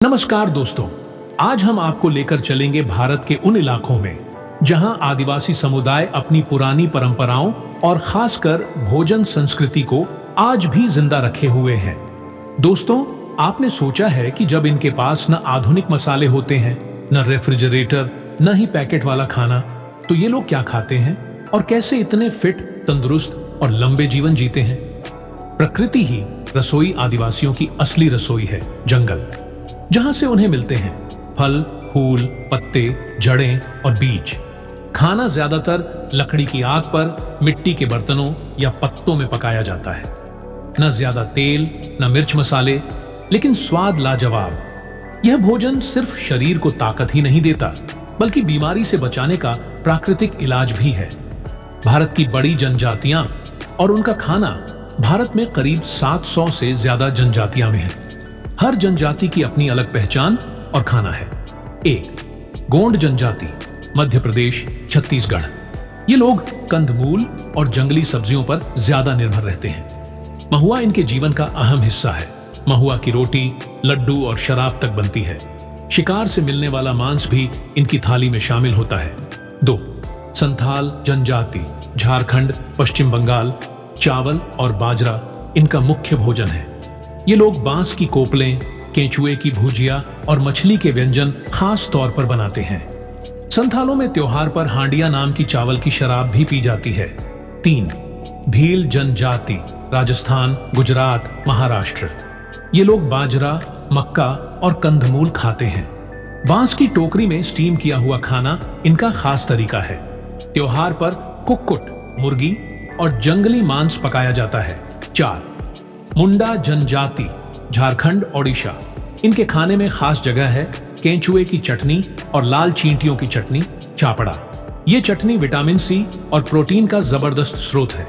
नमस्कार दोस्तों, आज हम आपको लेकर चलेंगे भारत के उन इलाकों में जहां आदिवासी समुदाय अपनी पुरानी परंपराओं और खासकर भोजन संस्कृति को आज भी जिंदा रखे हुए हैं। दोस्तों, आपने सोचा है कि जब इनके पास न आधुनिक मसाले होते हैं, न रेफ्रिजरेटर, न ही पैकेट वाला खाना, तो ये लोग क्या खाते हैं और कैसे इतने फिट, तंदुरुस्त और लंबे जीवन जीते हैं। प्रकृति ही रसोई आदिवासियों की असली रसोई है। जंगल, जहां से उन्हें मिलते हैं फल, फूल, पत्ते, जड़ें और बीज। खाना ज्यादातर लकड़ी की आग पर, मिट्टी के बर्तनों या पत्तों में पकाया जाता है। न ज्यादा तेल, न मिर्च मसाले, लेकिन स्वाद लाजवाब। यह भोजन सिर्फ शरीर को ताकत ही नहीं देता, बल्कि बीमारी से बचाने का प्राकृतिक इलाज भी है। भारत की बड़ी जनजातियां और उनका खाना, भारत में करीब 700 से ज्यादा जनजातियां में है। हर जनजाति की अपनी अलग पहचान और खाना है। 1. गोंड जनजाति, मध्य प्रदेश, छत्तीसगढ़। ये लोग कंदमूल और जंगली सब्जियों पर ज्यादा निर्भर रहते हैं। महुआ इनके जीवन का अहम हिस्सा है। महुआ की रोटी, लड्डू और शराब तक बनती है। शिकार से मिलने वाला मांस भी इनकी थाली में शामिल होता है। 2. संथाल जनजाति, झारखंड, पश्चिम बंगाल। चावल और बाजरा इनका मुख्य भोजन है। ये लोग बांस की कोपलें, केंचुए की भुजिया और मछली के व्यंजन खास तौर पर बनाते हैं। संथालों में त्योहार पर हांडिया नाम की चावल की शराब भी पी जाती है। 3. भील जनजाति, राजस्थान, गुजरात, महाराष्ट्र। ये लोग बाजरा, मक्का और कंदमूल खाते हैं। बांस की टोकरी में स्टीम किया हुआ खाना इनका खास तरीका है। त्योहार पर कुक्कुट, मुर्गी और जंगली मांस पकाया जाता है। 4. मुंडा जनजाति, झारखंड, ओडिशा। इनके खाने में खास जगह है केंचुए की चटनी और लाल चींटियों की चटनी, चापड़ा। ये चटनी विटामिन सी और प्रोटीन का जबरदस्त स्रोत है।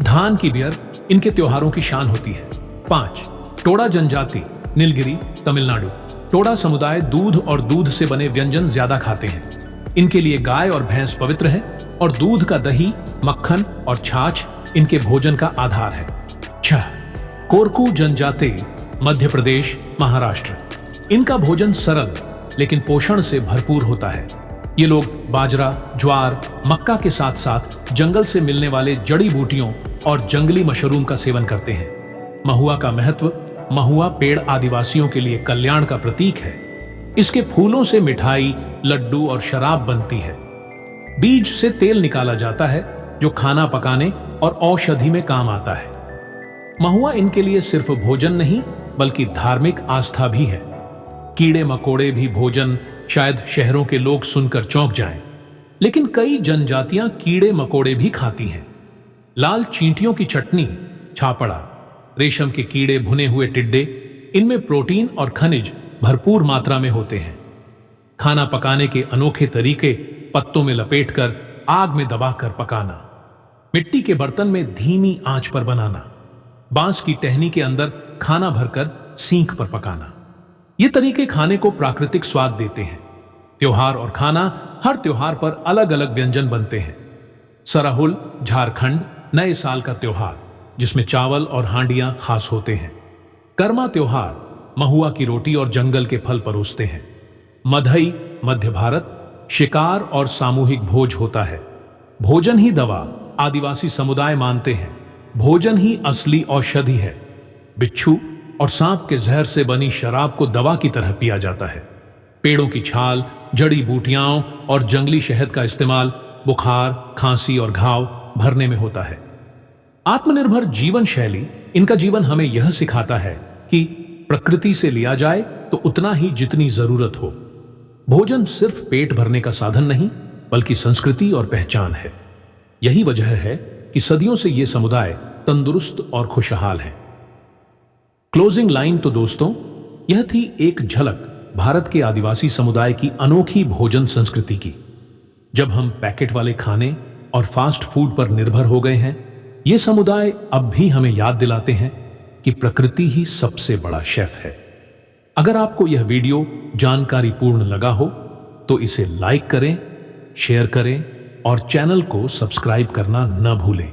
धान की बियर इनके त्योहारों की शान होती है। 5. टोडा जनजाति, नीलगिरी, तमिलनाडु। टोडा समुदाय दूध और दूध से बने व्यंजन ज्यादा खाते हैं। इनके लिए गाय और भैंस पवित्र है और दूध का दही, मक्खन और छाछ इनके भोजन का आधार है। 6. कोरकू जनजाति, मध्य प्रदेश, महाराष्ट्र। इनका भोजन सरल लेकिन पोषण से भरपूर होता है। ये लोग बाजरा, ज्वार, मक्का के साथ साथ जंगल से मिलने वाले जड़ी बूटियों और जंगली मशरूम का सेवन करते हैं। महुआ का महत्व। महुआ पेड़ आदिवासियों के लिए कल्याण का प्रतीक है। इसके फूलों से मिठाई, लड्डू और शराब बनती है। बीज से तेल निकाला जाता है जो खाना पकाने और औषधि में काम आता है। महुआ इनके लिए सिर्फ भोजन नहीं बल्कि धार्मिक आस्था भी है। कीड़े मकोड़े भी भोजन, शायद शहरों के लोग सुनकर चौंक जाएं, लेकिन कई जनजातियां कीड़े मकोड़े भी खाती हैं। लाल चींटियों की चटनी, छापड़ा, रेशम के कीड़े, भुने हुए टिड्डे, इनमें प्रोटीन और खनिज भरपूर मात्रा में होते हैं। खाना पकाने के अनोखे तरीके, पत्तों में लपेटकर आग में दबाकर पकाना, मिट्टी के बर्तन में धीमी आंच पर बनाना, बांस की टहनी के अंदर खाना भरकर सींक पर पकाना। ये तरीके खाने को प्राकृतिक स्वाद देते हैं। त्योहार और खाना, हर त्योहार पर अलग अलग व्यंजन बनते हैं। सरहुल, झारखंड, नए साल का त्योहार जिसमें चावल और हांडियां खास होते हैं। कर्मा त्योहार, महुआ की रोटी और जंगल के फल परोसते हैं। मधई, मध्य भारत, शिकार और सामूहिक भोज होता है। भोजन ही दवा, आदिवासी समुदाय मानते हैं। भोजन ही असली औषधि है। बिच्छू और सांप के जहर से बनी शराब को दवा की तरह पिया जाता है। पेड़ों की छाल, जड़ी बूटियां और जंगली शहद का इस्तेमाल बुखार, खांसी और घाव भरने में होता है। आत्मनिर्भर जीवन शैली, इनका जीवन हमें यह सिखाता है कि प्रकृति से लिया जाए तो उतना ही जितनी जरूरत हो। भोजन सिर्फ पेट भरने का साधन नहीं बल्कि संस्कृति और पहचान है। यही वजह है कि सदियों से ये समुदाय तंदुरुस्त और खुशहाल है। क्लोजिंग लाइन तो दोस्तों, यह थी एक झलक भारत के आदिवासी समुदाय की अनोखी भोजन संस्कृति की। जब हम पैकेट वाले खाने और फास्ट फूड पर निर्भर हो गए हैं, ये समुदाय अब भी हमें याद दिलाते हैं कि प्रकृति ही सबसे बड़ा शेफ है। अगर आपको यह वीडियो जानकारीपूर्ण लगा हो तो इसे लाइक करें, शेयर करें और चैनल को सब्सक्राइब करना न भूलें।